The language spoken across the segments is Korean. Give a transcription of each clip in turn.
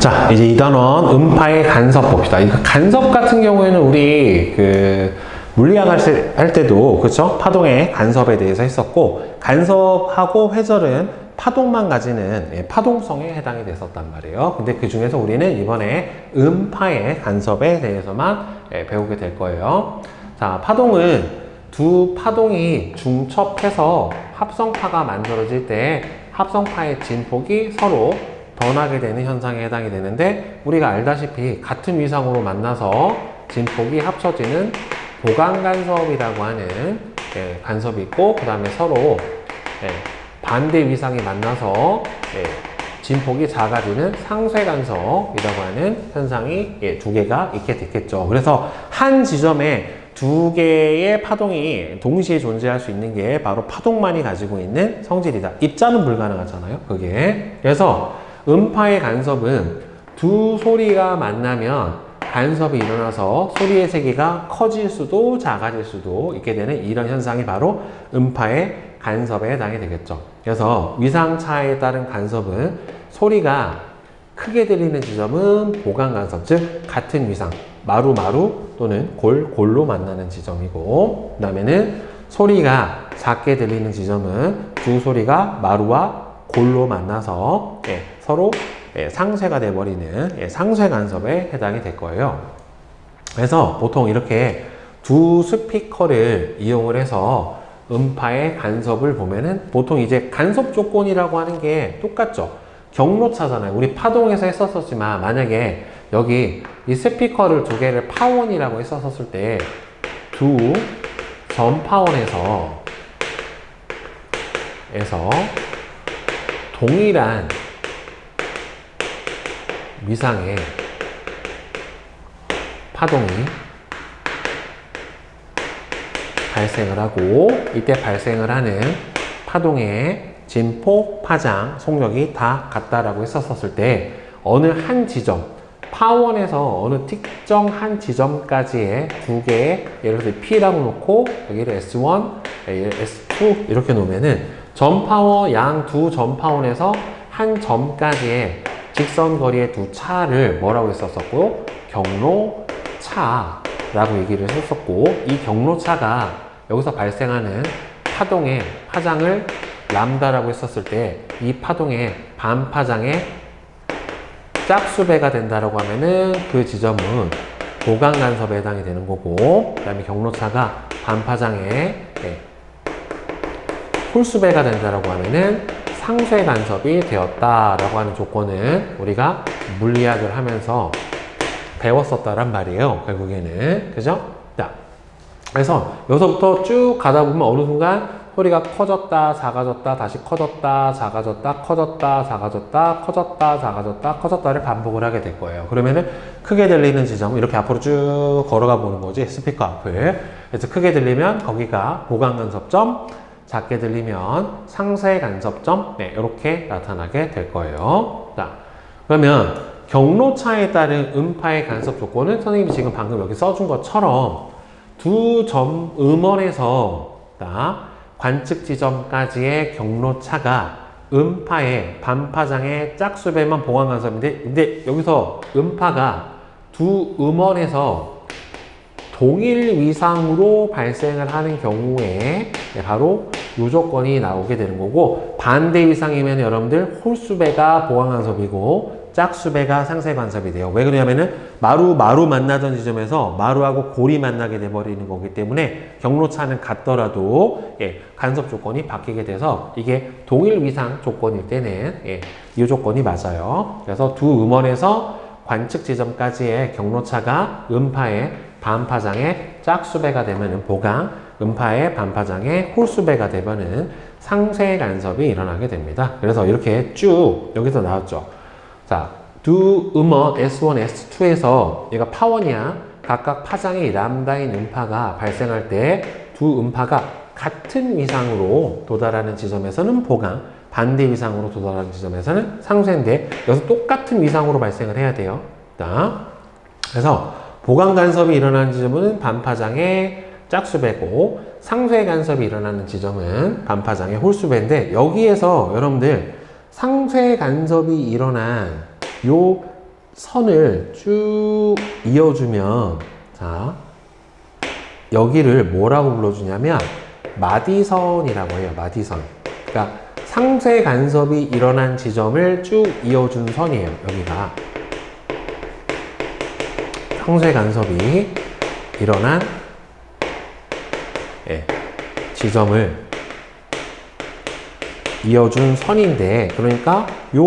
자, 이제 2단원 음파의 간섭 봅시다. 이 간섭 같은 경우에는 우리 물리학 할 때도 그렇죠? 파동의 간섭에 대해서 했었고, 간섭하고 회절은 파동만 가지는 파동성에 해당이 됐었단 말이에요. 근데 그 중에서 우리는 이번에 음파의 간섭에 대해서만 배우게 될 거예요. 자, 파동은 두 파동이 중첩해서 합성파가 만들어질 때 합성파의 진폭이 서로 변하게 되는 현상에 해당이 되는데, 우리가 알다시피 같은 위상으로 만나서 진폭이 합쳐지는 보강간섭이라고 하는 간섭이 있고, 그 다음에 서로 반대 위상이 만나서 진폭이 작아지는 상쇄간섭이라고 하는 현상이 두 개가 있게 됐겠죠. 그래서 한 지점에 두 개의 파동이 동시에 존재할 수 있는 게 바로 파동만이 가지고 있는 성질이다. 입자는 불가능하잖아요, 그게. 그래서 음파의 간섭은 두 소리가 만나면 간섭이 일어나서 소리의 세기가 커질 수도 작아질 수도 있게 되는 이런 현상이 바로 음파의 간섭에 해당이 되겠죠. 그래서 위상차에 따른 간섭은 소리가 크게 들리는 지점은 보강간섭, 즉 같은 위상, 마루마루 또는 골로 만나는 지점이고, 그 다음에는 소리가 작게 들리는 지점은 두 소리가 마루와 골로 만나서 서로 상쇄가 돼버리는 상쇄간섭에 해당이 될 거예요. 그래서 보통 이렇게 두 스피커를 이용을 해서 음파의 간섭을 보면은 보통 이제 간섭 조건이라고 하는 게 똑같죠. 경로차잖아요. 우리 파동에서 했었지만 만약에 여기 이 스피커를 두 개를 파원이라고 했었을 때 두 전파원에서 동일한 위상의 파동이 발생을 하고, 이때 발생을 하는 파동의 진폭, 파장, 속력이 다 같다라고 했었을 때 어느 한 지점, 파원에서 어느 특정 한 지점까지의 두 개의, 예를 들어서 P라고 놓고 여기를 S1, S2 이렇게 놓으면은 전파원, 양 두 전파원에서 한 점까지의 직선 거리의 두 차를 뭐라고 했었었고, 경로차라고 얘기를 했었고, 이 경로차가 여기서 발생하는 파동의 파장을 람다라고 했었을 때 이 파동의 반파장의 짝수배가 된다라고 하면은 그 지점은 보강간섭에 해당이 되는 거고, 그 다음에 경로차가 반파장의 홀수배가 된다라고 하면은 상쇄간섭이 되었다라고 하는 조건을 우리가 물리학을 하면서 배웠었다란 말이에요, 결국에는. 그죠? 자, 그래서 여기서부터 쭉 가다 보면 어느 순간 소리가 커졌다, 작아졌다, 다시 커졌다, 작아졌다, 커졌다, 작아졌다, 커졌다, 작아졌다, 커졌다를 반복을 하게 될 거예요. 그러면은 크게 들리는 지점, 이렇게 앞으로 쭉 걸어가 보는 거지, 스피커 앞을. 그래서 크게 들리면 거기가 보강간섭점, 작게 들리면 상쇄간섭점, 이렇게 나타나게 될 거예요. 자, 그러면 경로차에 따른 음파의 간섭 조건은 선생님이 지금 방금 여기 써준 것처럼 두 점 음원에서 관측 지점까지의 경로차가 음파의 반파장의 짝수배만 보강간섭인데, 근데 여기서 음파가 두 음원에서 동일 위상으로 발생을 하는 경우에 바로 이 조건이 나오게 되는 거고, 반대 위상이면 여러분들 홀수배가 보강간섭이고 짝수배가 상쇄간섭이 돼요. 왜 그러냐면은 마루 만나던 지점에서 마루하고 골이 만나게 돼버리는 거기 때문에 경로차는 같더라도 간섭 조건이 바뀌게 돼서 이게 동일 위상 조건일 때는 이 조건이 맞아요. 그래서 두 음원에서 관측 지점까지의 경로차가 음파의 반파장의 짝수배가 되면은 보강, 음파의 반파장의 홀수배가 되면은 상쇄간섭이 일어나게 됩니다. 그래서 이렇게 쭉 여기서 나왔죠. 자, 두 음원 S1, S2에서 얘가 파원이야. 각각 파장이 람다인 음파가 발생할 때 두 음파가 같은 위상으로 도달하는 지점에서는 보강, 반대 위상으로 도달하는 지점에서는 상쇄인데, 여기서 똑같은 위상으로 발생을 해야 돼요. 자, 그래서 보강 간섭이 일어나는 지점은 반파장의 짝수배고, 상쇄 간섭이 일어나는 지점은 반파장의 홀수배인데, 여기에서 여러분들 상쇄 간섭이 일어난 요 선을 쭉 이어주면, 자, 여기를 뭐라고 불러주냐면 마디선이라고 해요. 마디선. 그러니까 상쇄 간섭이 일어난 지점을 쭉 이어준 선이에요. 여기가 상쇄 간섭이 일어난 지점을 이어준 선인데, 그러니까 요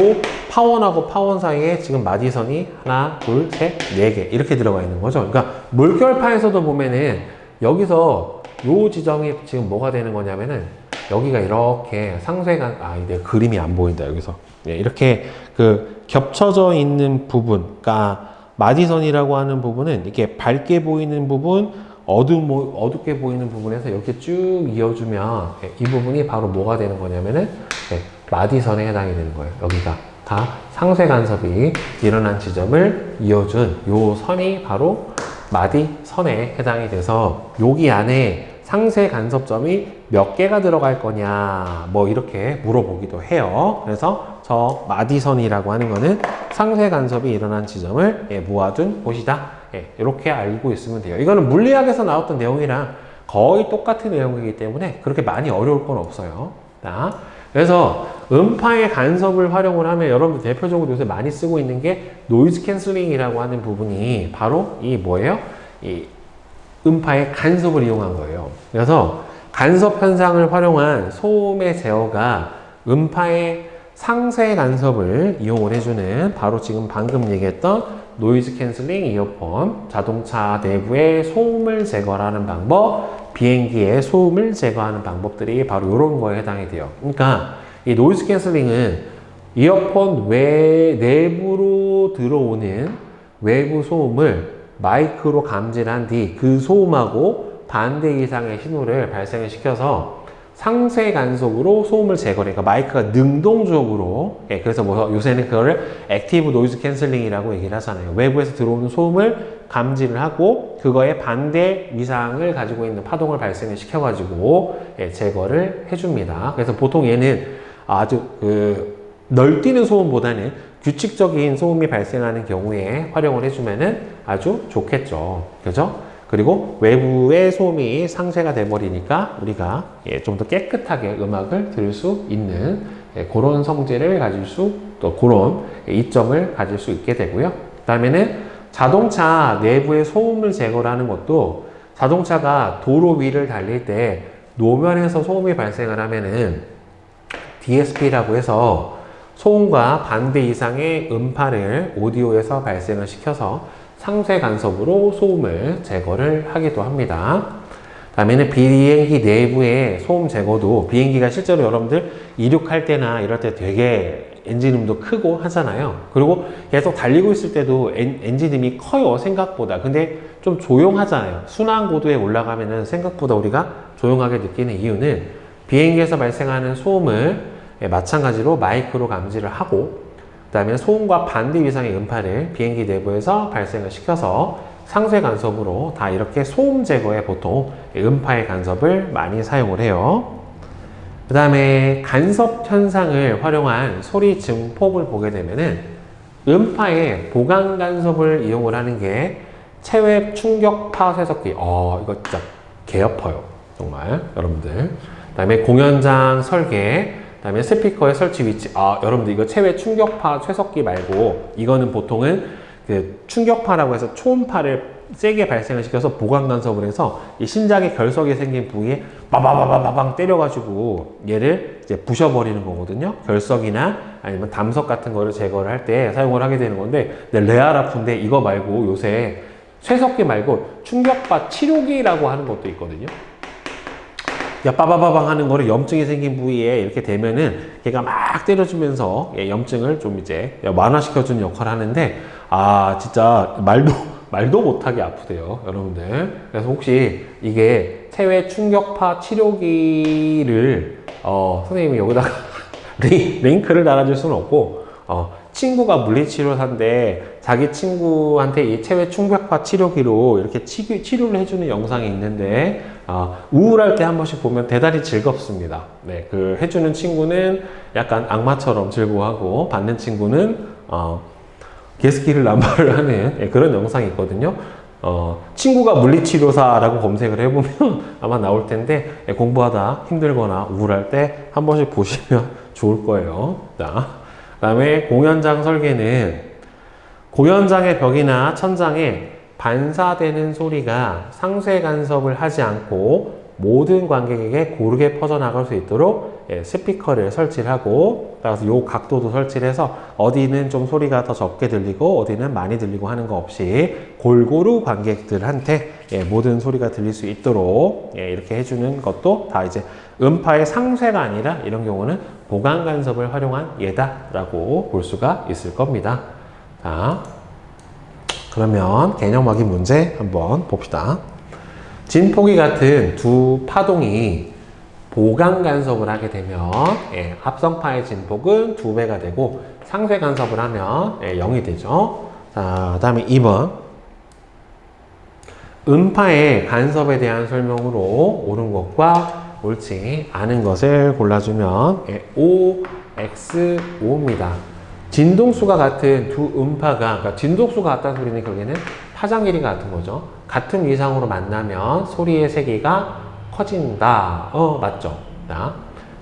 파원하고 파원 사이에 지금 마디선이 하나, 둘, 셋, 네 개 이렇게 들어가 있는 거죠. 그러니까 물결파에서도 보면은 여기서 요 지점이 지금 뭐가 되는 거냐면은 여기가 이렇게 상쇄간, 이제 그림이 안 보인다 여기서. 이렇게 그 겹쳐져 있는 부분, 그러니까 마디선이라고 하는 부분은 이렇게 밝게 보이는 부분, 어둡게 보이는 부분에서 이렇게 쭉 이어주면 이 부분이 바로 뭐가 되는 거냐면은 마디선에 해당이 되는 거예요. 여기가 다 상쇄 간섭이 일어난 지점을 이어준 요 선이 바로 마디선에 해당이 돼서 여기 안에 상쇄 간섭점이 몇 개가 들어갈 거냐 뭐 이렇게 물어보기도 해요. 그래서 저 마디선이라고 하는 거는 상쇄 간섭이 일어난 지점을 모아둔 곳이다. 이렇게 알고 있으면 돼요. 이거는 물리학에서 나왔던 내용이랑 거의 똑같은 내용이기 때문에 그렇게 많이 어려울 건 없어요. 자, 그래서 음파의 간섭을 활용을 하면 여러분들 대표적으로 요새 많이 쓰고 있는 게 노이즈 캔슬링이라고 하는 부분이 바로 이 뭐예요? 이 음파의 간섭을 이용한 거예요. 그래서 간섭 현상을 활용한 소음의 제어가 음파의 상쇄 간섭을 이용을 해주는 바로 지금 방금 얘기했던 노이즈 캔슬링 이어폰, 자동차 내부의 소음을 제거하는 방법, 비행기의 소음을 제거하는 방법들이 바로 이런 거에 해당이 돼요. 그러니까 이 노이즈 캔슬링은 이어폰 내부로 들어오는 외부 소음을 마이크로 감지한 뒤 그 소음하고 반대 이상의 신호를 발생을 시켜서 상쇄 간섭으로 소음을 제거해. 그러니까 마이크가 능동적으로, 그래서 뭐 요새는 그거를 액티브 노이즈 캔슬링이라고 얘기를 하잖아요. 외부에서 들어오는 소음을 감지를 하고 그거에 반대 위상을 가지고 있는 파동을 발생을 시켜가지고 제거를 해줍니다. 그래서 보통 얘는 아주 널뛰는 소음보다는 규칙적인 소음이 발생하는 경우에 활용을 해주면은 아주 좋겠죠. 그죠? 그리고 외부의 소음이 상쇄가 돼버리니까 우리가 좀 더 깨끗하게 음악을 들을 수 있는 그런 성질을 가질 또 그런 이점을 가질 수 있게 되고요. 그 다음에는 자동차 내부의 소음을 제거를 하는 것도 자동차가 도로 위를 달릴 때 노면에서 소음이 발생을 하면은 DSP라고 해서 소음과 반대 이상의 음파를 오디오에서 발생을 시켜서 상쇄 간섭으로 소음을 제거를 하기도 합니다. 다음에는 비행기 내부의 소음 제거도 비행기가 실제로 여러분들 이륙할 때나 이럴 때 되게 엔진음도 크고 하잖아요. 그리고 계속 달리고 있을 때도 엔진음이 커요, 생각보다. 근데 좀 조용하잖아요. 순환 고도에 올라가면은 생각보다 우리가 조용하게 느끼는 이유는 비행기에서 발생하는 소음을 마찬가지로 마이크로 감지를 하고 그 다음에 소음과 반대 위상의 음파를 비행기 내부에서 발생을 시켜서 상쇄 간섭으로 다 이렇게 소음 제거에 보통 음파의 간섭을 많이 사용을 해요. 그 다음에 간섭 현상을 활용한 소리 증폭을 보게 되면은 음파의 보강 간섭을 이용을 하는 게 체외 충격파 쇄석기. 이거 진짜 개 아파요. 정말 여러분들. 그 다음에 공연장 설계, 그 다음에 스피커의 설치 위치. 여러분들 이거 체외 충격파 쇄석기 말고 이거는 보통은 그 충격파라고 해서 초음파를 세게 발생을 시켜서 보강 간섭을 해서 이 신장의 결석이 생긴 부위에 빠바바바방 때려가지고 얘를 이제 부셔버리는 거거든요. 결석이나 아니면 담석 같은 거를 제거를 할 때 사용을 하게 되는 건데, 레알 아픈데 이거 말고 요새 쇄석기 말고 충격파 치료기라고 하는 것도 있거든요. 빠바바방 하는 거를 염증이 생긴 부위에 이렇게 되면은 걔가 막 때려주면서 염증을 좀 이제 완화시켜주는 역할을 하는데, 진짜 말도 못하게 아프대요, 여러분들. 그래서 혹시 이게 체외 충격파 치료기를 선생님이 여기다가 링크를 달아줄 수는 없고, 친구가 물리치료사인데 자기 친구한테 이 체외 충격파 치료기로 이렇게 치료를 해주는 영상이 있는데, 우울할 때 한 번씩 보면 대단히 즐겁습니다. 네, 그 해주는 친구는 약간 악마처럼 즐거워하고 받는 친구는 개스키를 남발을 하는 예, 그런 영상이 있거든요. 친구가 물리치료사라고 검색을 해보면 아마 나올 텐데 예, 공부하다 힘들거나 우울할 때 한 번씩 보시면 좋을 거예요. 자, 그다음에 공연장 설계는 공연장의 벽이나 천장에 반사되는 소리가 상쇄 간섭을 하지 않고 모든 관객에게 고르게 퍼져나갈 수 있도록 예, 스피커를 설치를 하고, 따라서 요 각도도 설치를 해서 어디는 좀 소리가 더 적게 들리고 어디는 많이 들리고 하는 거 없이 골고루 관객들한테 예, 모든 소리가 들릴 수 있도록 예, 이렇게 해주는 것도 다 이제 음파의 상쇄가 아니라 이런 경우는 보강 간섭을 활용한 예다라고 볼 수가 있을 겁니다. 자, 그러면 개념 확인 문제 한번 봅시다. 진폭이 같은 두 파동이 보강 간섭을 하게 되면 예, 합성파의 진폭은 2배가 되고 상쇄 간섭을 하면 예, 0이 되죠. 자, 그 다음에 2번. 음파의 간섭에 대한 설명으로 옳은 것과 옳지 않은 것을 골라주면 예, O, X, O입니다. 진동수가 같은 두 음파가, 그러니까 진동수가 같다는 소리는 결국에는 파장 길이가 같은 거죠. 같은 위상으로 만나면 소리의 세기가 커진다. 맞죠? 자,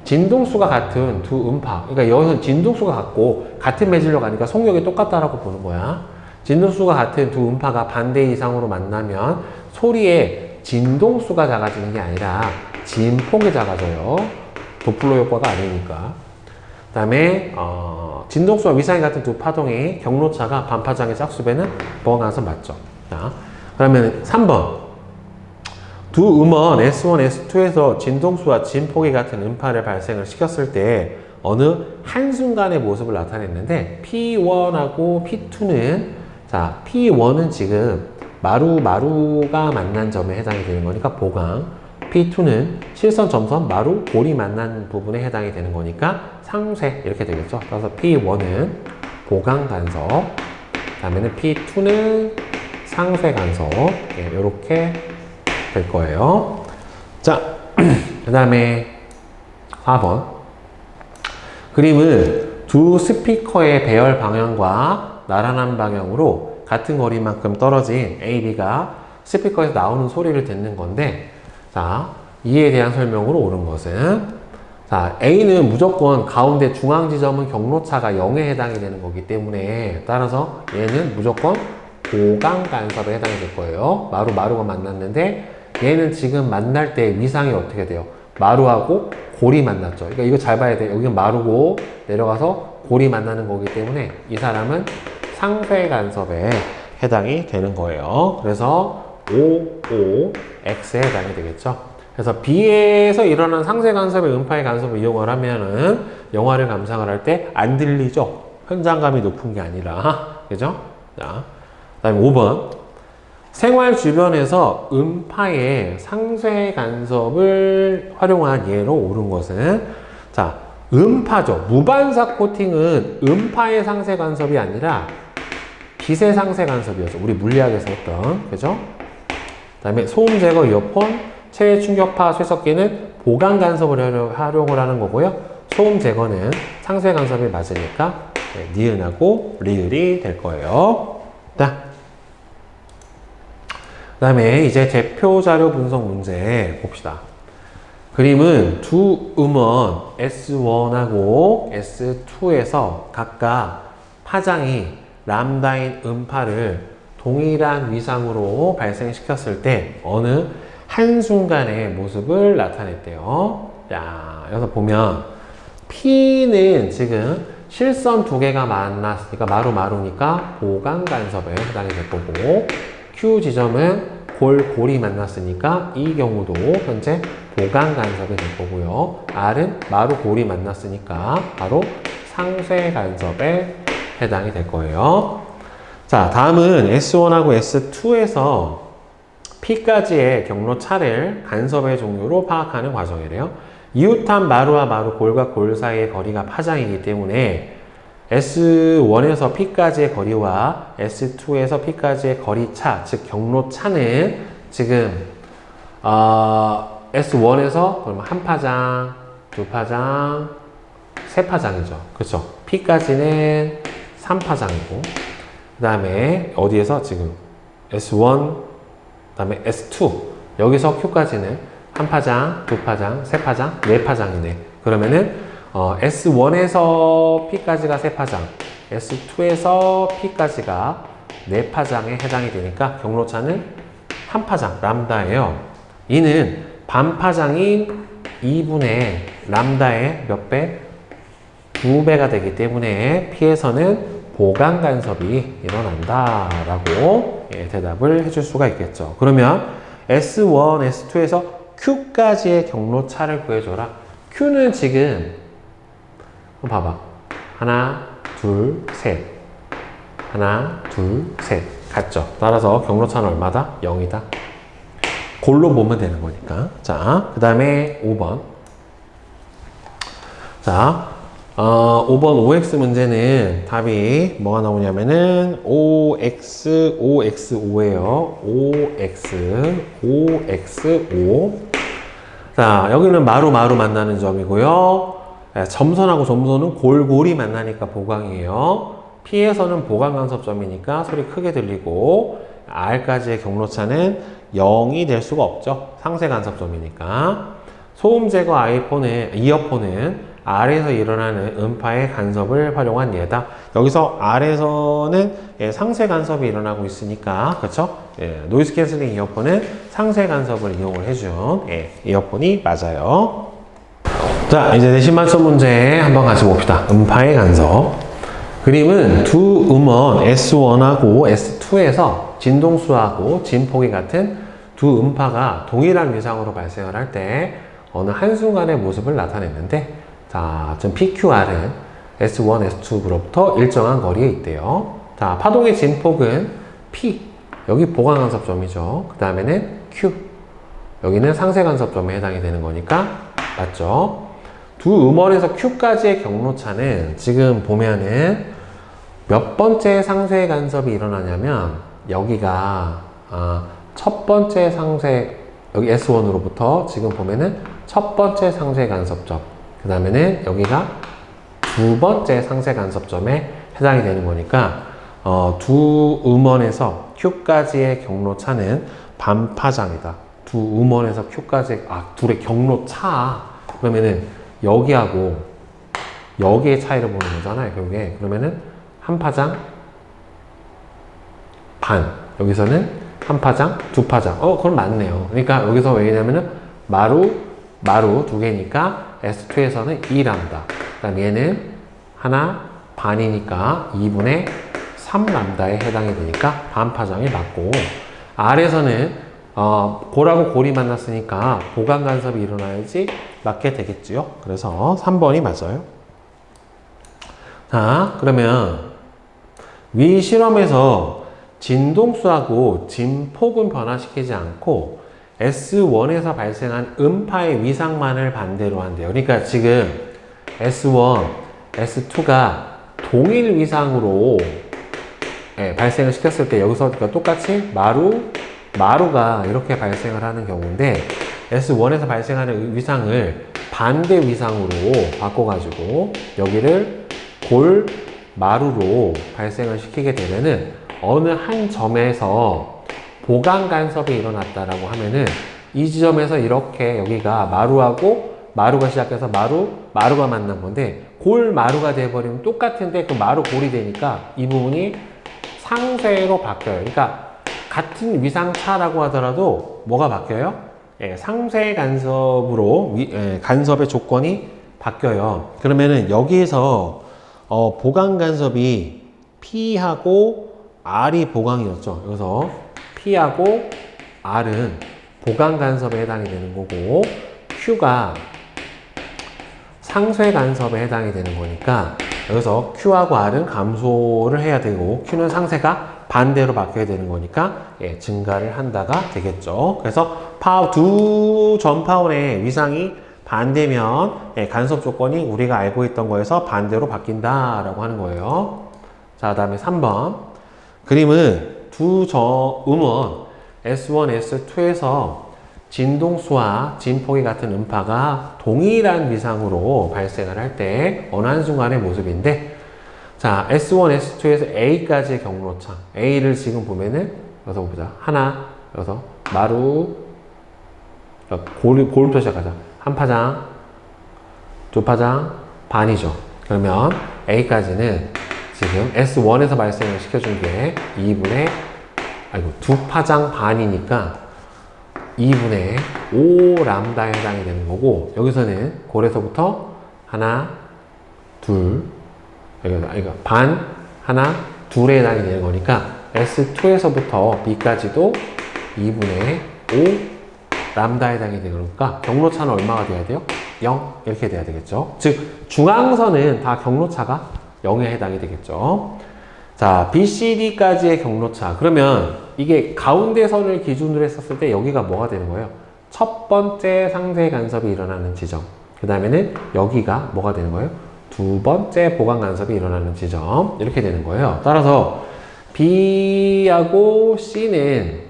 진동수가 같은 두 음파. 그러니까 여기서 진동수가 같고 같은 매질로 가니까 속력이 똑같다라고 보는 거야. 진동수가 같은 두 음파가 반대 이상으로 만나면 소리의 진동수가 작아지는 게 아니라 진폭이 작아져요. 도플러 효과가 아니니까. 그 다음에 진동수와 위상이 같은 두 파동의 경로차가 반파장의 짝수배는 보강간섭 맞죠? 자, 그러면 3번. 두 음원 S1, S2에서 진동수와 진폭이 같은 음파를 발생을 시켰을 때 어느 한순간의 모습을 나타냈는데 P1하고 P2는 자, P1은 지금 마루가 만난 점에 해당이 되는 거니까 보강, P2는 실선, 점선, 마루, 골이 만난 부분에 해당이 되는 거니까 상쇄 이렇게 되겠죠. 그래서 P1은 보강 간섭, 그 다음에는 P2는 상쇄 간섭 예, 이렇게 될 거예요. 자, 그 다음에 4번. 그림은 두 스피커의 배열 방향과 나란한 방향으로 같은 거리만큼 떨어진 A, B가 스피커에서 나오는 소리를 듣는 건데, 자, 이에 대한 설명으로 옳은 것은, 자, A는 무조건 가운데 중앙 지점은 경로차가 0에 해당이 되는 거기 때문에 따라서 얘는 무조건 보강 간섭에 해당이 될 거예요. 마루가 만났는데 얘는 지금 만날 때 위상이 어떻게 돼요? 마루하고 골이 만났죠. 그러니까 이거 잘 봐야 돼요. 여기는 마루고 내려가서 골이 만나는 거기 때문에 이 사람은 상쇄 간섭에 해당이 되는 거예요. 그래서 O, X에 해당이 되겠죠. 그래서 B에서 일어난 상쇄 간섭의 음파의 간섭을 이용을 하면은 영화를 감상을 할 때 안 들리죠. 현장감이 높은 게 아니라. 그죠? 자, 그 다음에 5번. 생활 주변에서 음파의 상쇄 간섭을 활용한 예로 옳은 것은 자, 음파죠. 무반사 코팅은 음파의 상쇄 간섭이 아니라 빛의 상쇄 간섭이었죠. 우리 물리학에서 했던. 그죠? 그 다음에 소음 제거 이어폰, 체외 충격파 쇠석기는 보강 간섭을 활용을 하는 거고요. 소음 제거는 상쇄 간섭이 맞으니까 네, 니은하고 리을이 될 거예요. 자, 그 다음에 이제 대표 자료 분석 문제 봅시다. 그림은 두 음원 S1하고 S2에서 각각 파장이 람다인 음파를 동일한 위상으로 발생시켰을 때 어느 한순간의 모습을 나타냈대요. 자, 여기서 보면 P는 지금 실선 두 개가 만났으니까 마루니까 보강 간섭에 해당이 될 거고, Q 지점은 골이 만났으니까 이 경우도 현재 보강 간섭이 될 거고요. R은 골이 만났으니까 바로 상쇄 간섭에 해당이 될 거예요. 자, 다음은 S1하고 S2에서 P까지의 경로차를 간섭의 종류로 파악하는 과정이래요. 이웃한 마루와 골과 골 사이의 거리가 파장이기 때문에 S1에서 P까지의 거리와 S2에서 P까지의 거리차, 즉 경로차는 지금 S1에서 그러면 한 파장, 두 파장, 세 파장이죠. 그렇죠? P까지는 3파장이고 다음에 어디에서 지금 S1, 그 다음에 S2 여기서 Q까지는 한 파장, 두 파장, 세 파장, 네 파장이네. 그러면은 S1에서 P까지가 세 파장, S2에서 P까지가 네 파장에 해당이 되니까 경로차는 한 파장, 람다예요. 이는 반파장인 2분의 람다의 몇 배? 2배가 되기 때문에 P에서는 보강 간섭이 일어난다 라고 대답을 해줄 수가 있겠죠. 그러면 S1, S2에서 Q까지의 경로차를 구해줘라. Q는 지금 봐봐. 하나, 둘, 셋. 하나, 둘, 셋. 같죠? 따라서 경로차는 얼마다? 0이다. 골로 보면 되는 거니까. 자, 그 다음에 5번. 자, 5번 OX 문제는 답이 뭐가 나오냐면은 OX, OX5예요. OX, OX5. 자, 여기는 마루 만나는 점이고요. 점선하고 점선은 골고리 만나니까 보강이에요. P에서는 보강 간섭점이니까 소리 크게 들리고 R까지의 경로차는 0이 될 수가 없죠. 상쇄 간섭점이니까. 소음 제거 이어폰은 R에서 일어나는 음파의 간섭을 활용한 예다. 여기서 R에서는 상쇄 간섭이 일어나고 있으니까, 그렇죠? 노이즈 캔슬링 이어폰은 상쇄 간섭을 이용을 해준 이어폰이 맞아요. 자, 이제 내신 만점 문제 한번 같이 봅시다. 음파의 간섭. 그림은 두 음원 S1하고 S2에서 진동수하고 진폭이 같은 두 음파가 동일한 위상으로 발생을 할 때 어느 한순간의 모습을 나타냈는데, 자, 지금 PQR은 S1, S2로부터 일정한 거리에 있대요. 자, 파동의 진폭은 P, 여기 보강 간섭점이죠. 그 다음에는 Q, 여기는 상쇄 간섭점에 해당이 되는 거니까 맞죠? 두 음원에서 Q까지의 경로차는 지금 보면은 몇 번째 상쇄 간섭이 일어나냐면 여기가 첫 번째 상쇄, 여기 S1으로부터 지금 보면은 첫 번째 상쇄 간섭점, 그 다음에는 여기가 두 번째 상쇄 간섭점에 해당이 되는 거니까 두 음원에서 Q까지의 경로차는 반파장이다. 두 음원에서 Q까지, 둘의 경로차. 그러면은 여기하고 여기의 차이를 보는 거잖아요, 결국에. 그러면은 한 파장 반. 여기서는 한 파장, 두 파장. 그럼 맞네요. 그러니까 여기서 왜냐면은 마루 두 개니까 S2에서는 2람다. 그 다음 얘는 하나 반이니까 2분의 3람다에 해당이 되니까 반파장이 맞고, R에서는 골하고 골이 만났으니까 보강 간섭이 일어나야지 맞게 되겠지요. 그래서 3번이 맞아요. 자, 그러면 위 실험에서 진동수하고 진폭은 변화시키지 않고 S1에서 발생한 음파의 위상만을 반대로 한대요. 그러니까 지금 S1, S2가 동일 위상으로 발생을 시켰을 때 여기서 똑같이 마루가 이렇게 발생을 하는 경우인데, S1에서 발생하는 위상을 반대 위상으로 바꿔가지고 여기를 마루로 발생을 시키게 되면은 어느 한 점에서 보강 간섭이 일어났다라고 하면은 이 지점에서 이렇게 여기가 마루가 시작해서 마루가 만난 건데 마루가 돼버리면 똑같은데 그 골이 되니까 이 부분이 상쇄로 바뀌어요. 그러니까 같은 위상차라고 하더라도 뭐가 바뀌어요? 상쇄 간섭으로 간섭의 조건이 바뀌어요. 그러면은 여기에서 보강 간섭이 P하고 R이 보강이었죠. 여기서 P하고 R은 보강 간섭에 해당이 되는 거고, Q가 상쇄 간섭에 해당이 되는 거니까 여기서 Q하고 R은 감소를 해야 되고 Q는 상쇄가 반대로 바뀌어야 되는 거니까 증가를 한다가 되겠죠. 그래서 두 전파원의 위상이 반대면 간섭 조건이 우리가 알고 있던 거에서 반대로 바뀐다라고 하는 거예요. 자, 그 다음에 3번. 그림은 두 음원 S1, S2에서 진동수와 진폭이 같은 음파가 동일한 위상으로 발생을 할 때 어느 한순간의 모습인데, 자, S1, S2에서 A까지의 경로차. A를 지금 보면은, 여기서 보자. 하나, 여기서, 마루, 골부터 시작하자. 한 파장, 두 파장, 반이죠. 그러면 A까지는 지금 S1에서 발생을 시켜준 게 2분의, 두 파장 반이니까 2분의 5 람다에 해당이 되는 거고, 여기서는 골에서부터 하나, 둘, 반, 하나, 둘에 해당이 되는 거니까 S2에서부터 B까지도 2분의 5 람다에 해당이 되는 거니까 경로차는 얼마가 돼야 돼요? 0 이렇게 돼야 되겠죠. 즉 중앙선은 다 경로차가 0에 해당이 되겠죠. 자, BCD까지의 경로차. 그러면 이게 가운데 선을 기준으로 했었을 때 여기가 뭐가 되는 거예요? 첫 번째 상세 간섭이 일어나는 지점. 그 다음에는 여기가 뭐가 되는 거예요? 두 번째 보강 간섭이 일어나는 지점. 이렇게 되는 거예요. 따라서 B하고 C는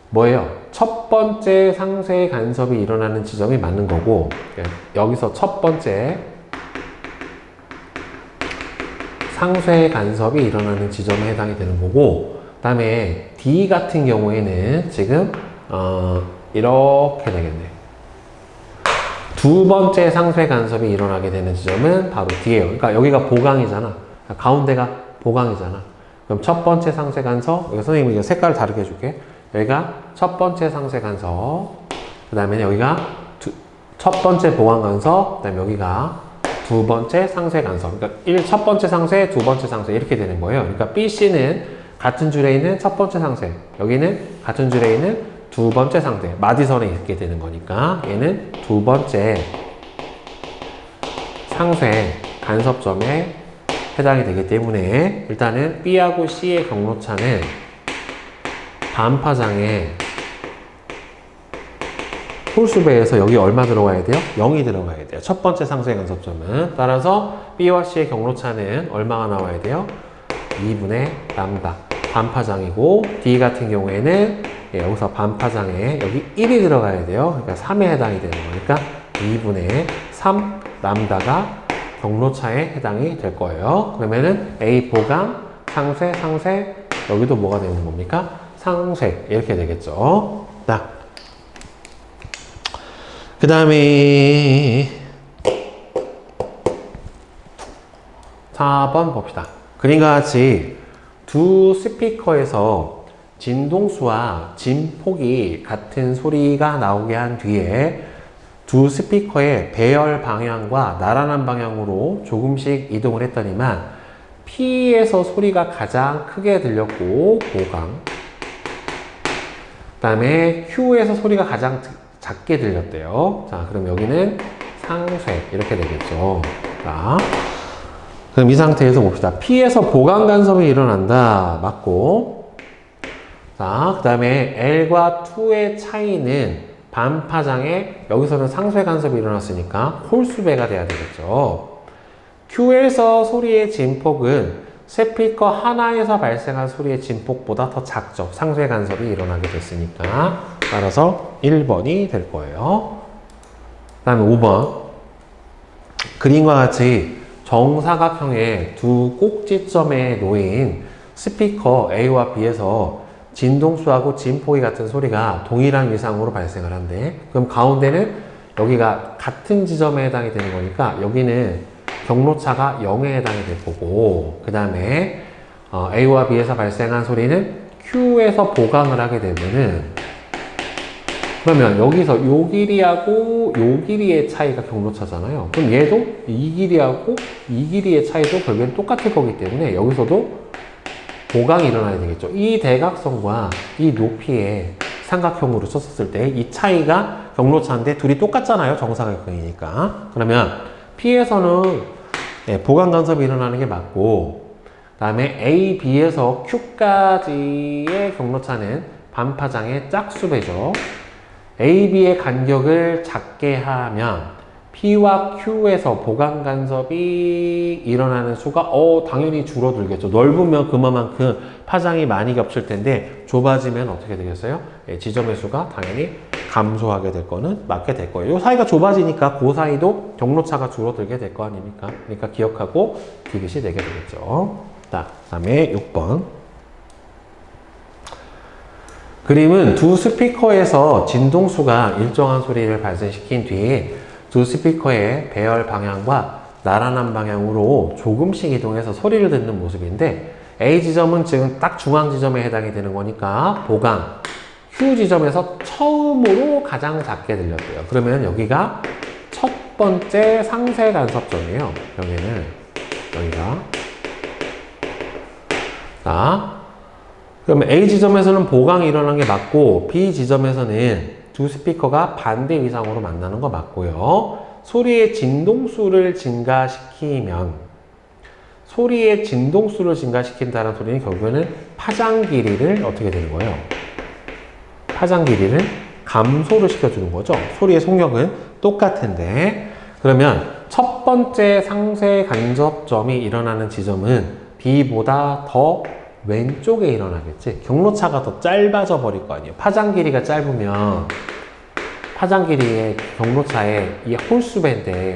뭐예요? 첫 번째 상세 간섭이 일어나는 지점이 맞는 거고, 여기서 첫 번째 상쇄 간섭이 일어나는 지점에 해당이 되는 거고, 그 다음에 D 같은 경우에는 지금 이렇게 되겠네. 두 번째 상쇄 간섭이 일어나게 되는 지점은 바로 D예요. 그러니까 여기가 보강이잖아. 가운데가 보강이잖아. 그럼 첫 번째 상쇄 간섭, 여기 선생님이 이거 색깔을 다르게 해줄게. 여기가 첫 번째 상쇄 간섭, 그 다음에 여기가 첫 번째 보강 간섭, 그 다음에 여기가 두 번째 상쇄 간섭. 그러니까 첫 번째 상쇄, 두 번째 상쇄 이렇게 되는 거예요. 그러니까 BC는 같은 줄에 있는 첫 번째 상쇄, 여기는 같은 줄에 있는 두 번째 상쇄, 마디선에 있게 되는 거니까 얘는 두 번째 상쇄 간섭점에 해당이 되기 때문에 일단은 B하고 C의 경로차는 반파장에 홀수배에서 여기 얼마 들어가야 돼요? 0이 들어가야 돼요. 첫 번째 상쇄 간섭점은. 따라서 B와 C의 경로차는 얼마가 나와야 돼요? 2분의 람다. 반파장이고, D 같은 경우에는 여기서 반파장에 여기 1이 들어가야 돼요. 그러니까 3에 해당이 되는 거니까 2분의 3 람다가 경로차에 해당이 될 거예요. 그러면은 A 보강, 상쇄, 상쇄, 여기도 뭐가 되는 겁니까? 상쇄. 이렇게 되겠죠. 그 다음에 4번 봅시다. 그림과 같이 두 스피커에서 진동수와 진폭이 같은 소리가 나오게 한 뒤에 두 스피커의 배열 방향과 나란한 방향으로 조금씩 이동을 했더니만 P에서 소리가 가장 크게 들렸고 보강, 그 다음에 Q에서 소리가 가장 작게 들렸대요. 자, 그럼 여기는 상쇄 이렇게 되겠죠. 자, 그럼 이 상태에서 봅시다. P에서 보강 간섭이 일어난다. 맞고. 자, 그 다음에 L과 2의 차이는 반파장에 여기서는 상쇄 간섭이 일어났으니까 홀수배가 돼야 되겠죠. Q에서 소리의 진폭은 스피커 하나에서 발생한 소리의 진폭보다 더 작죠. 상쇄 간섭이 일어나게 됐으니까. 따라서 1번이 될 거예요. 그 다음에 5번. 그림과 같이 정사각형의 두 꼭지점에 놓인 스피커 A와 B에서 진동수하고 진폭이 같은 소리가 동일한 위상으로 발생을 한대. 그럼 가운데는 여기가 같은 지점에 해당이 되는 거니까 여기는 경로차가 0에 해당이 될 거고, 그 다음에 A와 B에서 발생한 소리는 Q에서 보강을 하게 되면은, 그러면 여기서 요 길이하고 요 길이의 차이가 경로차잖아요. 그럼 얘도 이 길이하고 이 길이의 차이도 결국엔 똑같을 거기 때문에 여기서도 보강이 일어나야 되겠죠. 이 대각선과 이 높이의 삼각형으로 쳤었을 때 이 차이가 경로차인데 둘이 똑같잖아요. 정사각형이니까. 그러면 P에서는 보강 간섭이 일어나는 게 맞고, 그 다음에 A, B에서 Q까지의 경로차는 반파장의 짝수배죠. A, B의 간격을 작게 하면 P와 Q에서 보강 간섭이 일어나는 수가 당연히 줄어들겠죠. 넓으면 그만큼 파장이 많이 겹칠 텐데 좁아지면 어떻게 되겠어요? 지점의 수가 당연히 감소하게 될 거는 맞게 될 거예요. 이 사이가 좁아지니까 그 사이도 경로차가 줄어들게 될 거 아닙니까? 그러니까 기억하고 디귿이 되게 되겠죠. 자, 그 다음에 6번. 그림은 두 스피커에서 진동수가 일정한 소리를 발생시킨 뒤에 두 스피커의 배열 방향과 나란한 방향으로 조금씩 이동해서 소리를 듣는 모습인데 A 지점은 지금 딱 중앙 지점에 해당이 되는 거니까 보강, Q 지점에서 처음으로 가장 작게 들렸대요. 그러면 여기가 첫 번째 상쇄 간섭점이에요. 여기가. 자, 그러면 A 지점에서는 보강이 일어난 게 맞고 B 지점에서는 두 스피커가 반대 위상으로 만나는 거 맞고요. 소리의 진동수를 증가시키면 소리의 진동수를 증가시킨다는 소리는 결국에는 파장 길이를 어떻게 되는 거예요? 파장 길이를 감소를 시켜주는 거죠. 소리의 속력은 똑같은데 그러면 첫 번째 상쇄 간접점이 일어나는 지점은 B보다 더 왼쪽에 일어나겠지. 경로차가 더 짧아져 버릴 거 아니에요. 파장 길이가 짧으면 파장 길이의 경로차의 이 홀수배인데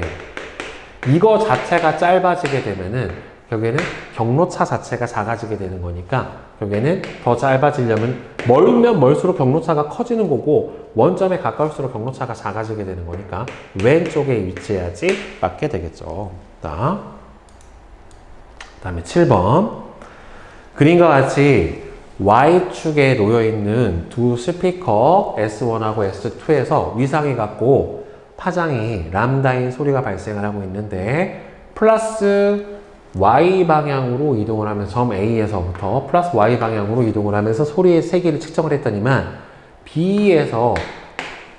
이거 자체가 짧아지게 되면은 결국에는 경로차 자체가 작아지게 되는 거니까 결국에는 더 짧아지려면 멀면 멀수록 경로차가 커지는 거고 원점에 가까울수록 경로차가 작아지게 되는 거니까 왼쪽에 위치해야지 맞게 되겠죠. 그 다음에 7번. 그림과 같이 Y축에 놓여있는 두 스피커 S1하고 S2에서 위상이 같고 파장이 람다인 소리가 발생을 하고 있는데 플러스 Y 방향으로 이동을 하면서 점 A에서부터 플러스 Y 방향으로 이동을 하면서 소리의 세기를 측정을 했더니만 B에서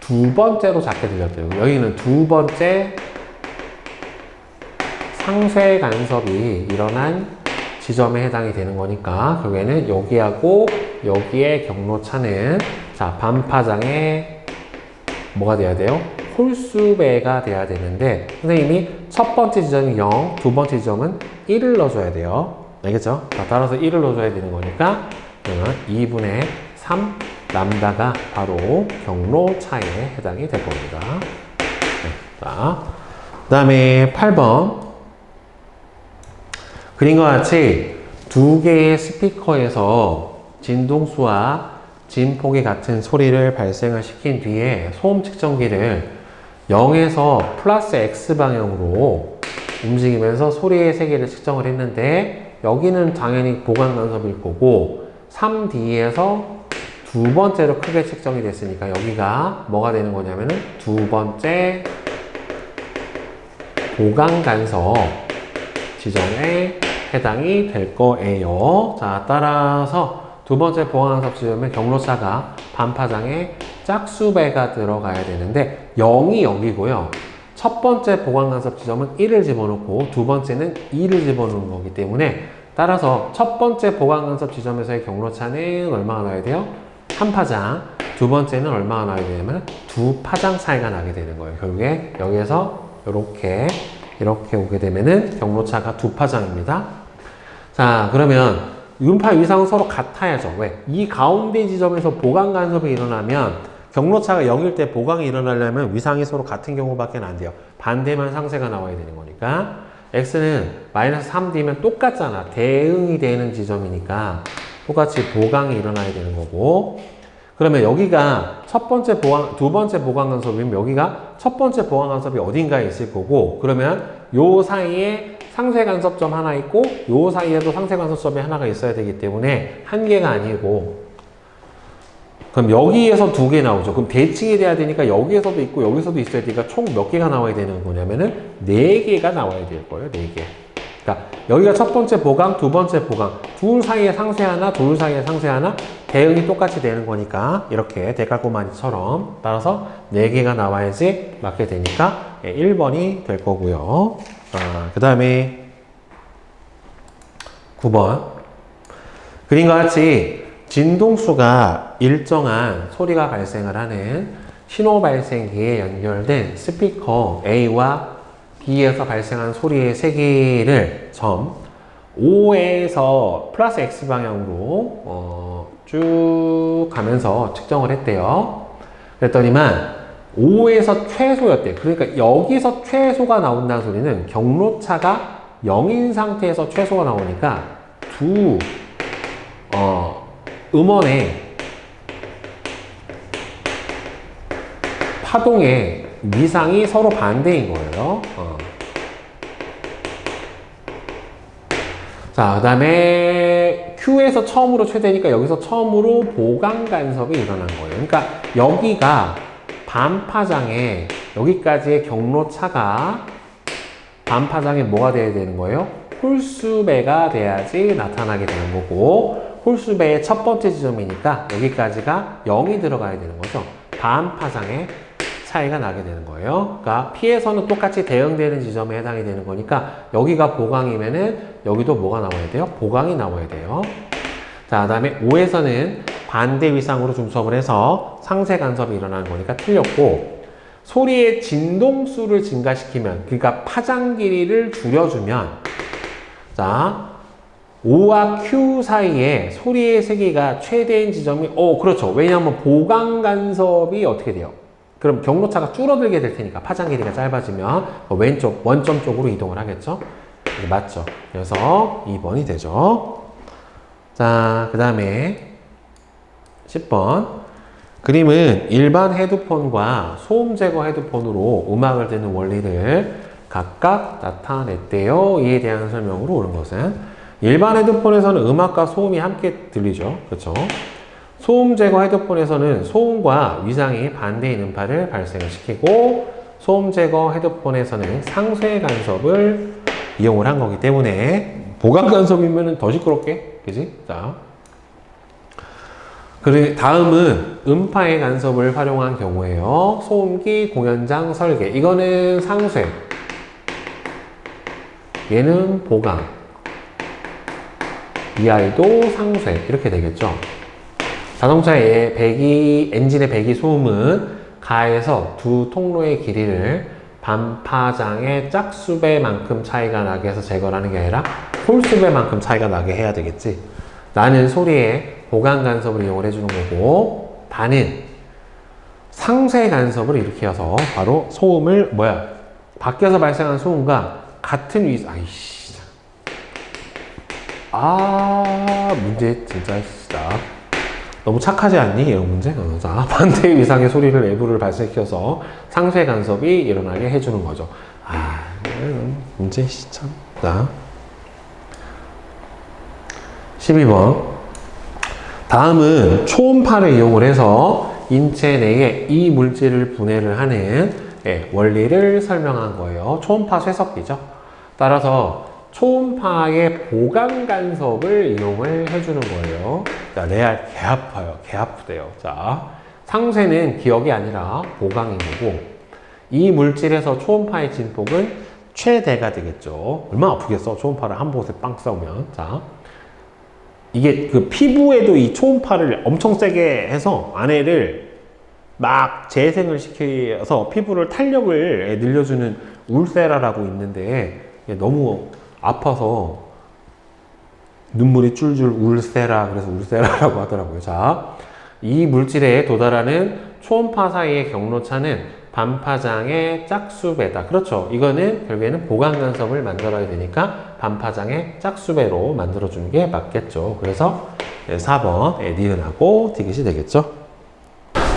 두 번째로 작게 들렸대요. 여기는 두 번째 상쇄 간섭이 일어난 지점에 해당이 되는 거니까 결국에는 여기하고 여기의 경로차는 자 반파장에 뭐가 돼야 돼요? 홀수배가 돼야 되는데 선생님이 첫 번째 지점이 0, 두 번째 지점은 1을 넣어줘야 돼요. 알겠죠? 따라서 1을 넣어줘야 되는 거니까 그러면 2분의 3 람다가 바로 경로차에 해당이 될 겁니다. 네, 자, 그 다음에 8번. 그림과 같이 두 개의 스피커에서 진동수와 진폭이 같은 소리를 발생을 시킨 뒤에 소음 측정기를 0에서 플러스 X 방향으로 움직이면서 소리의 세기를 측정을 했는데 여기는 당연히 보강 간섭일 거고 3D에서 두 번째로 크게 측정이 됐으니까 여기가 뭐가 되는 거냐면은 두 번째 보강 간섭 지점에 해당이 될 거예요. 자, 따라서 두 번째 보강 간섭 지점에 경로차가 반파장에 짝수배가 들어가야 되는데 0이 여기고요. 첫 번째 보강 간섭 지점은 1을 집어넣고 두 번째는 2를 집어넣는 거기 때문에 따라서 첫 번째 보강 간섭 지점에서의 경로차는 얼마가 나야 돼요? 한 파장. 두 번째는 얼마가 나야 되냐면 두 파장 차이가 나게 되는 거예요. 결국에 여기에서 이렇게 오게 되면은 경로차가 두 파장입니다. 자, 그러면 음파 위상은 서로 같아야죠. 왜? 이 가운데 지점에서 보강 간섭이 일어나면 경로차가 0일 때 보강이 일어나려면 위상이 서로 같은 경우밖에 안 돼요. 반대만 상쇄가 나와야 되는 거니까. X는 마이너스 3D면 똑같잖아. 대응이 되는 지점이니까 똑같이 보강이 일어나야 되는 거고. 그러면 여기가 두 번째 보강 간섭이면 여기가 첫 번째 보강 간섭이 어딘가에 있을 거고, 그러면 요 사이에 상쇄 간섭점 하나 있고, 요 사이에도 상쇄 간섭점이 하나가 있어야 되기 때문에 한 개가 아니고, 그럼 여기에서 두 개 나오죠. 그럼 대칭이 돼야 되니까 여기에서도 있고 여기서도 있어야 되니까 총 몇 개가 나와야 되는 거냐면은 4개가 나와야 될 거예요. 4개. 그러니까 여기가 첫 번째 보강, 두 번째 보강, 둘 사이에 상쇄 하나, 둘 사이에 상쇄 하나, 대응이 똑같이 되는 거니까 이렇게 데칼코마니처럼 따라서 4개가 나와야지 맞게 되니까 1번이 될 거고요. 그 다음에 9번. 그림과 같이 진동수가 일정한 소리가 발생을 하는 신호 발생기에 연결된 스피커 A와 B에서 발생한 소리의 세기를 점 O에서 플러스 X 방향으로 쭉 가면서 측정을 했대요. 그랬더니만 5에서 최소였대. 그러니까 여기서 최소가 나온다는 소리는 경로차가 0인 상태에서 최소가 나오니까 두 음원의 파동의 위상이 서로 반대인 거예요. 자, 그 다음에 Q에서 처음으로 최대니까 여기서 처음으로 보강 간섭이 일어난 거예요. 그러니까 여기가 반파장에 여기까지의 경로차가 반파장에 뭐가 돼야 되는 거예요? 홀수배가 돼야지 나타나게 되는 거고, 홀수배의 첫 번째 지점이니까 여기까지가 0이 들어가야 되는 거죠. 반파장에 차이가 나게 되는 거예요. 그러니까 P에서는 똑같이 대응되는 지점에 해당이 되는 거니까 여기가 보강이면은 여기도 뭐가 나와야 돼요? 보강이 나와야 돼요. 자, 그 다음에 5에서는 반대 위상으로 중첩을 해서 상쇄 간섭이 일어나는 거니까 틀렸고, 소리의 진동수를 증가시키면, 그러니까 파장 길이를 줄여주면, 자, O와 Q 사이에 소리의 세기가 최대인 지점이, 그렇죠. 왜냐하면 보강 간섭이 어떻게 돼요? 그럼 경로차가 줄어들게 될 테니까 파장 길이가 짧아지면 왼쪽 원점 쪽으로 이동을 하겠죠. 맞죠. 그래서 2번이 되죠. 자, 그 다음에 10번 그림은 일반 헤드폰과 소음 제거 헤드폰으로 음악을 듣는 원리를 각각 나타냈대요. 이에 대한 설명으로 옳은 것은 일반 헤드폰에서는 음악과 소음이 함께 들리죠. 그렇죠. 소음 제거 헤드폰에서는 소음과 위상이 반대인 음파를 발생을 시키고, 소음 제거 헤드폰에서는 상쇄 간섭을 이용을 한 거기 때문에 보강 간섭이면 더 시끄럽게, 그지? 자, 그리고 다음은 음파의 간섭을 활용한 경우에요. 소음기, 공연장, 설계. 이거는 상쇄, 얘는 보강, 이 아이도 상쇄, 이렇게 되겠죠. 자동차의 엔진의 배기 소음은 가에서 두 통로의 길이를 반파장의 짝수배만큼 차이가 나게 해서 제거를 하는 게 아니라 홀수배만큼 차이가 나게 해야 되겠지. 나는 소리에 보강 간섭을 이용을 해주는 거고, 다는 상쇄 간섭을 일으켜서 바로 소음을 밖에서 발생한 소음과 같은 아이씨. 문제 진짜 너무 착하지 않니? 이런 문제? 자, 반대 위상의 소리를 외부를 발생시켜서 상쇄 간섭이 일어나게 해주는 거죠. 문제 참. 자, 12번. 다음은 초음파를 이용을 해서 인체 내에 이 물질을 분해를 하는 원리를 설명한 거예요. 초음파 쇠석기죠. 따라서 초음파의 보강 간섭을 이용을 해주는 거예요. 자, 레알 개 아파요. 개 아프대요. 자, 상쇄는 기억이 아니라 보강인 거고, 이 물질에서 초음파의 진폭은 최대가 되겠죠. 얼마나 아프겠어? 초음파를 한 곳에 빵 쏘면. 자, 이게 그 피부에도 이 초음파를 엄청 세게 해서 안에를 막 재생을 시켜서 피부를 탄력을 늘려주는 울세라라고 있는데, 너무 아파서 눈물이 줄줄 울세라, 그래서 울세라라고 하더라고요. 자, 이 물질에 도달하는 초음파 사이의 경로차는 반파장의 짝수배다. 그렇죠. 이거는 결국에는 보강 간섭을 만들어야 되니까 반파장의 짝수배로 만들어주는 게 맞겠죠. 그래서 4번 니은하고 디귿이 되겠죠.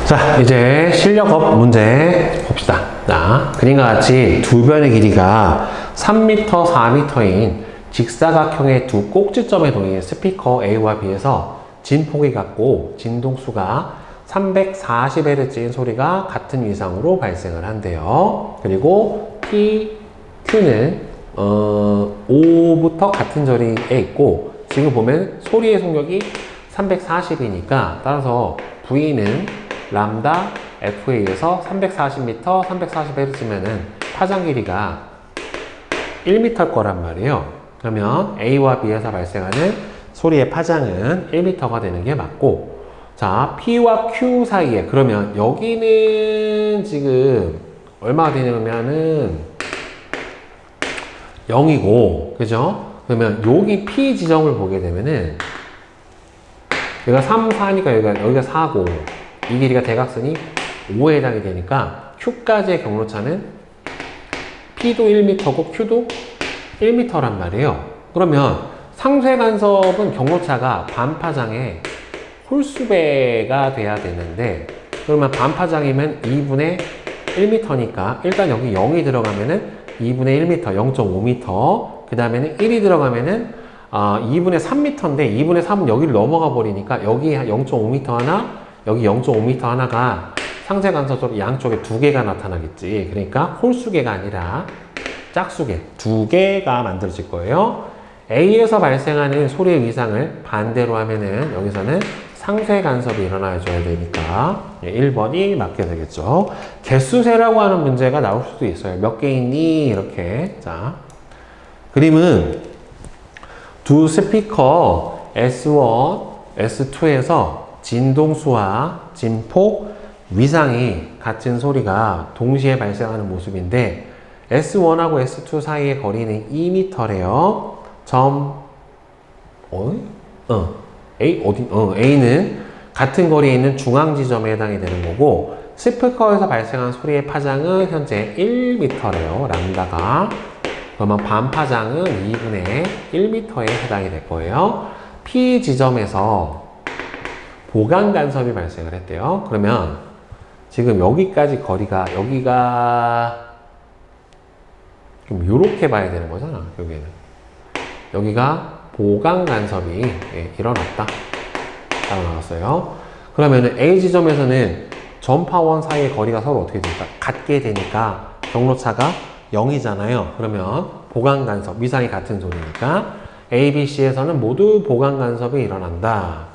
자, 이제 실력업 문제 봅시다. 자, 그림과 같이 두 변의 길이가 3m, 4m인 직사각형의 두 꼭지점에 놓인 스피커 A와 B에서 진폭이 같고 진동수가 340Hz인 소리가 같은 위상으로 발생을 한대요. 그리고 P, Q는 5부터 같은 거리에 있고, 지금 보면 소리의 속력이 340이니까 따라서 V는 람다 F에 의해서 340m, 340Hz면은 파장 길이가 1m일 거란 말이에요. 그러면 A와 B에서 발생하는 소리의 파장은 1m가 되는 게 맞고, 자, P와 Q 사이에, 그러면 여기는 지금 얼마가 되냐면은 0이고, 그죠? 그러면 여기 P 지점을 보게 되면은 여기가 3, 4니까 여기가 4고, 이 길이가 대각선이 5에 해당이 되니까 Q까지의 경로차는 P도 1m고 Q도 1m란 말이에요. 그러면 상쇄 간섭은 경로차가 반파장의 홀수배가 돼야 되는데, 그러면 반파장이면 2분의 1m니까 일단 여기 0이 들어가면은 2분의 1m, 0.5m, 그 다음에는 1이 들어가면은 2분의 3m인데 2분의 3은 여기를 넘어가 버리니까 여기 0.5m 하나, 여기 0.5m 하나가 상쇄 간섭으로 양쪽에 두 개가 나타나겠지. 그러니까 홀수개가 아니라 짝수개 두 개가 만들어질 거예요. A에서 발생하는 소리의 위상을 반대로 하면은 여기서는 상쇄 간섭이 일어나줘야 되니까 1번이 맞게 되겠죠. 개수세라고 하는 문제가 나올 수도 있어요. 몇 개 있니? 이렇게. 자, 그림은 두 스피커 S1, S2에서 진동수와 진폭, 위상이 같은 소리가 동시에 발생하는 모습인데 S1하고 S2 사이의 거리는 2m래요. A는 같은 거리에 있는 중앙 지점에 해당이 되는 거고, 스피커에서 발생한 소리의 파장은 현재 1m래요. 람다가. 그러면 반파장은 2분의 1m에 해당이 될 거예요. P 지점에서 보강 간섭이 발생을 했대요. 그러면 지금 여기까지 거리가, 여기가 좀 요렇게 봐야 되는 거잖아. 여기가 보강 간섭이 일어났다 라고 나왔어요. 그러면은 A 지점에서는 전파원 사이의 거리가 서로 어떻게 될까? 같게 되니까 경로차가 0이잖아요. 그러면 보강 간섭, 위상이 같은 소리니까 A, B, C에서는 모두 보강 간섭이 일어난다.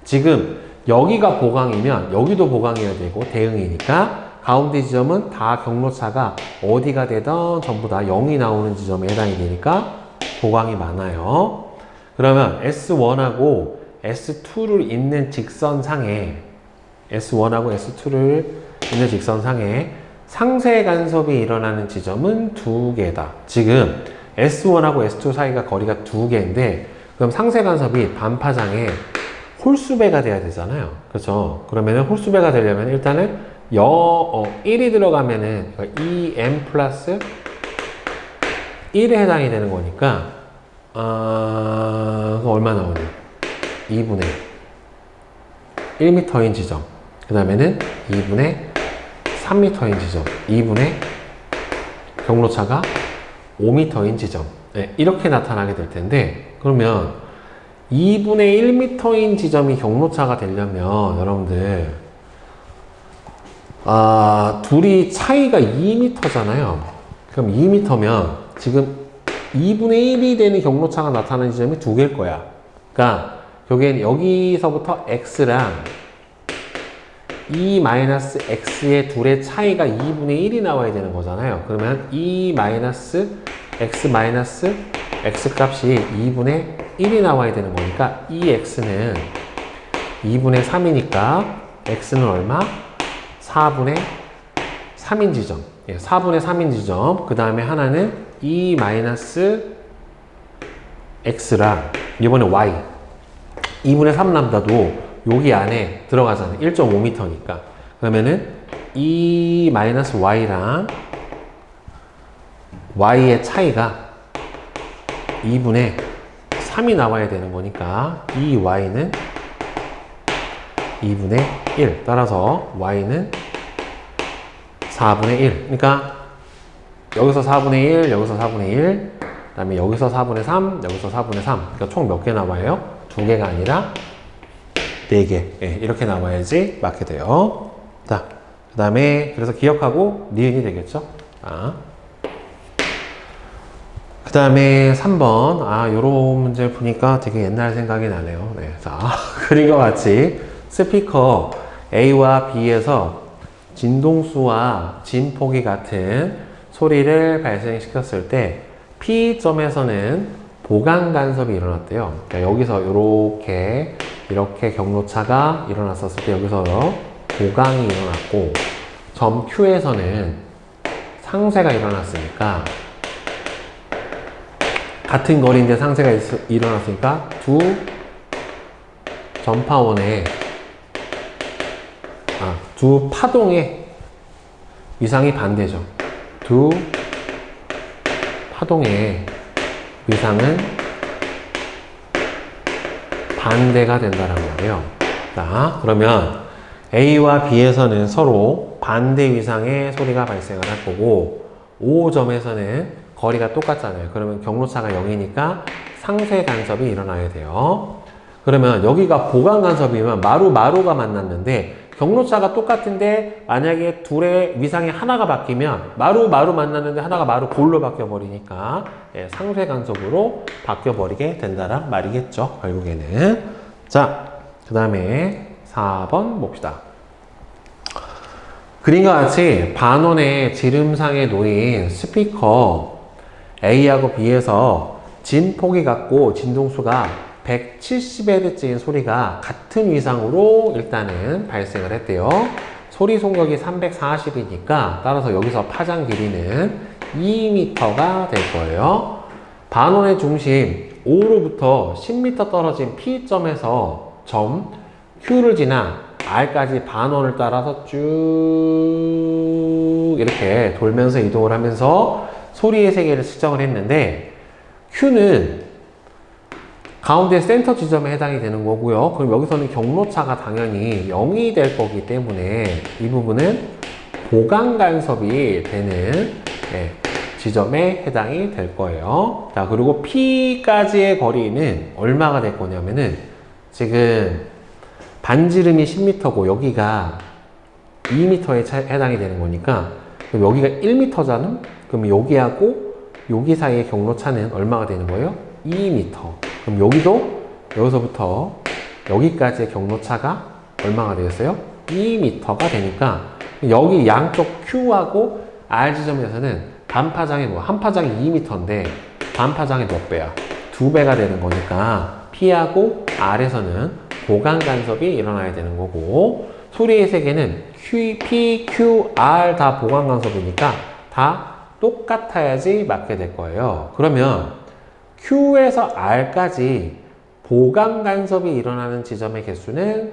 지금 여기가 보강이면 여기도 보강이어야 되고 대응이니까 가운데 지점은 다 경로차가 어디가 되든 전부 다 0이 나오는 지점에 해당이 되니까 보강이 많아요. 그러면 S1하고 S2를 잇는 직선상에 S1하고 S2를 잇는 직선상에 상쇄 간섭이 일어나는 지점은 두 개다. 지금 S1하고 S2 사이가 거리가 두 개인데 그럼 상쇄 간섭이 반파장에 홀수배가 돼야 되잖아요. 그렇죠? 그러면은 홀수배가 되려면 일단은 1이 들어가면은 2m 플러스 1에 해당이 되는 거니까 그거 얼마 나오니? 2분의 1m인 지점, 그 다음에는 2분의 3m인 지점, 2분의 경로차가 5m인 지점, 이렇게 나타나게 될 텐데, 그러면 2분의 1m인 지점이 경로차가 되려면 여러분들 둘이 차이가 2m잖아요. 그럼 2m면 지금 2분의 1이 되는 경로차가 나타나는 지점이 두 개일 거야. 그러니까 여기서부터 x랑 E-x의 둘의 차이가 2분의 1이 나와야 되는 거잖아요. 그러면 E-x x 값이 2분의 1이 나와야 되는 거니까 EX는 2분의 3이니까 X는 얼마? 4분의 3인 지점. 4분의 3인 지점. 그 다음에 하나는 E-x랑 이번에 Y 2분의 3람다도 여기 안에 들어가잖아요. 1.5m니까. 그러면은 E-y랑 Y의 차이가 2분의 3이 나와야 되는 거니까 이 Y는 2분의 1. 따라서 Y는 4분의 1. 그러니까 여기서 4분의 1, 여기서 4분의 1, 그 다음에 여기서 4분의 3, 여기서 4분의 3. 그러니까 총 몇 개 나와요? 두 개가 아니라 4개. 이렇게 나와야지 맞게 돼요. 자, 그 다음에 그래서 기억하고 니은이 되겠죠? 그 다음에 3번. 요런 문제를 보니까 되게 옛날 생각이 나네요. 자, 그림과 같이 스피커 A와 B에서 진동수와 진폭이 같은 소리를 발생시켰을 때 P점에서는 보강 간섭이 일어났대요. 그러니까 여기서 이렇게 경로차가 일어났었을 때 여기서 보강이 일어났고, 점 Q에서는 상쇄가 일어났으니까 같은 거리인데 상쇄가 일어났으니까 두 전파원의 두 파동의 위상이 반대죠. 두 파동의 위상은 반대가 된다는 말이에요. 자, 그러면 A와 B에서는 서로 반대 위상의 소리가 발생을 할 거고, O점에서는 거리가 똑같잖아요. 그러면 경로차가 0이니까 상쇄 간섭이 일어나야 돼요. 그러면 여기가 보강 간섭이면 마루가 만났는데 경로차가 똑같은데 만약에 둘의 위상이 하나가 바뀌면 마루 만났는데 하나가 마루 골로 바뀌어 버리니까 상쇄 간섭으로 바뀌어 버리게 된다란 말이겠죠. 결국에는. 자, 그 다음에 4번 봅시다. 그림과 같이 반원의 지름상에 놓인 스피커 A하고 B에서 진폭이 같고 진동수가 170Hz인 소리가 같은 위상으로 일단은 발생을 했대요. 소리 송력이 340이니까 따라서 여기서 파장 길이는 2m가 될 거예요. 반원의 중심 O로부터 10m 떨어진 P점에서 점 Q를 지나 R까지 반원을 따라서 쭉 이렇게 돌면서 이동을 하면서 소리의 세계를 측정을 했는데, Q는 가운데 센터 지점에 해당이 되는 거고요. 그럼 여기서는 경로차가 당연히 0이 될 거기 때문에 이 부분은 보강 간섭이 되는 지점에 해당이 될 거예요. 자, 그리고 P까지의 거리는 얼마가 될 거냐면은 지금 반지름이 10m고 여기가 2m에 해당이 되는 거니까, 그럼 여기가 1m잖아? 그럼 여기하고 여기 사이의 경로차는 얼마가 되는 거예요? 2m. 그럼 여기도 여기서부터 여기까지의 경로차가 얼마가 되겠어요? 2m가 되니까 여기 양쪽 Q하고 R 지점에서는 반파장이 한 파장이 2m인데 반파장이 몇 배야? 2배가 되는 거니까 P하고 R에서는 보강 간섭이 일어나야 되는 거고, 소리의 세계는 P, Q, R 다 보강 간섭이니까 다 똑같아야지 맞게 될 거예요. 그러면 Q에서 R까지 보강 간섭이 일어나는 지점의 개수는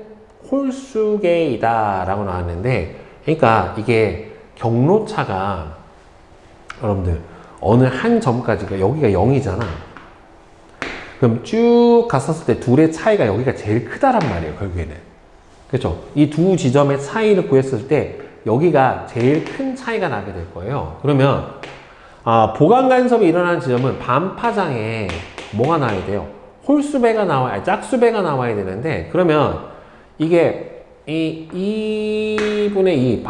홀수개이다 라고 나왔는데, 그러니까 이게 경로차가 여러분들 어느 한 점까지가 여기가 0이잖아. 그럼 쭉 갔었을 때 둘의 차이가 여기가 제일 크다란 말이에요, 결국에는. 그렇죠? 이 두 지점의 차이를 구했을 때 여기가 제일 큰 차이가 나게 될 거예요. 그러면 보강 간섭이 일어나는 지점은 반파장에 뭐가 나와야 돼요? 홀수배가 짝수배가 나와야 되는데, 그러면 이게 이 2분의 2,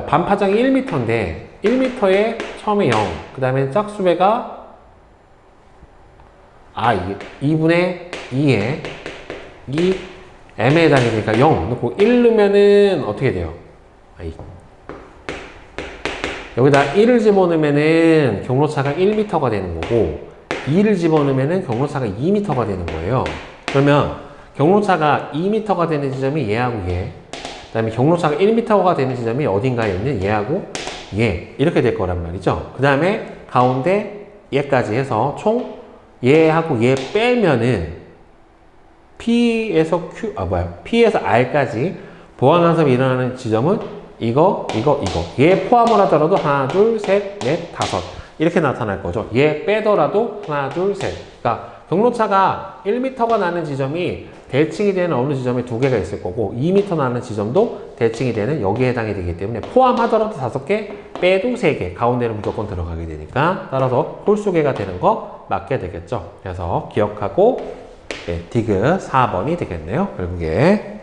반파장이 1m인데 1m에 처음에 0, 그 다음에 짝수배가 이게 2분의 2에 이 m에 해당이 되니까 0 넣고 1 넣으면은 어떻게 돼요? 여기다 1을 집어넣으면은 경로차가 1m가 되는 거고, 2를 집어넣으면은 경로차가 2m가 되는 거예요. 그러면 경로차가 2m가 되는 지점이 얘하고 얘, 그 다음에 경로차가 1m가 되는 지점이 어딘가에 있는 얘하고 얘, 이렇게 될 거란 말이죠. 그 다음에 가운데 얘까지 해서 총 얘하고 얘 빼면은 P에서 P에서 R까지 보강 간섭이 일어나는 지점은 이거 얘 포함을 하더라도 하나, 둘, 셋, 넷, 다섯 이렇게 나타날 거죠. 얘 빼더라도 하나, 둘, 셋. 그러니까 경로차가 1m가 나는 지점이 대칭이 되는 어느 지점에 두 개가 있을 거고, 2m 나는 지점도 대칭이 되는 여기에 해당이 되기 때문에 포함하더라도 5개, 빼도 3개, 가운데는 무조건 들어가게 되니까 따라서 홀수개가 되는 거 맞게 되겠죠. 그래서 기억하고 디귿 4번이 되겠네요, 결국에.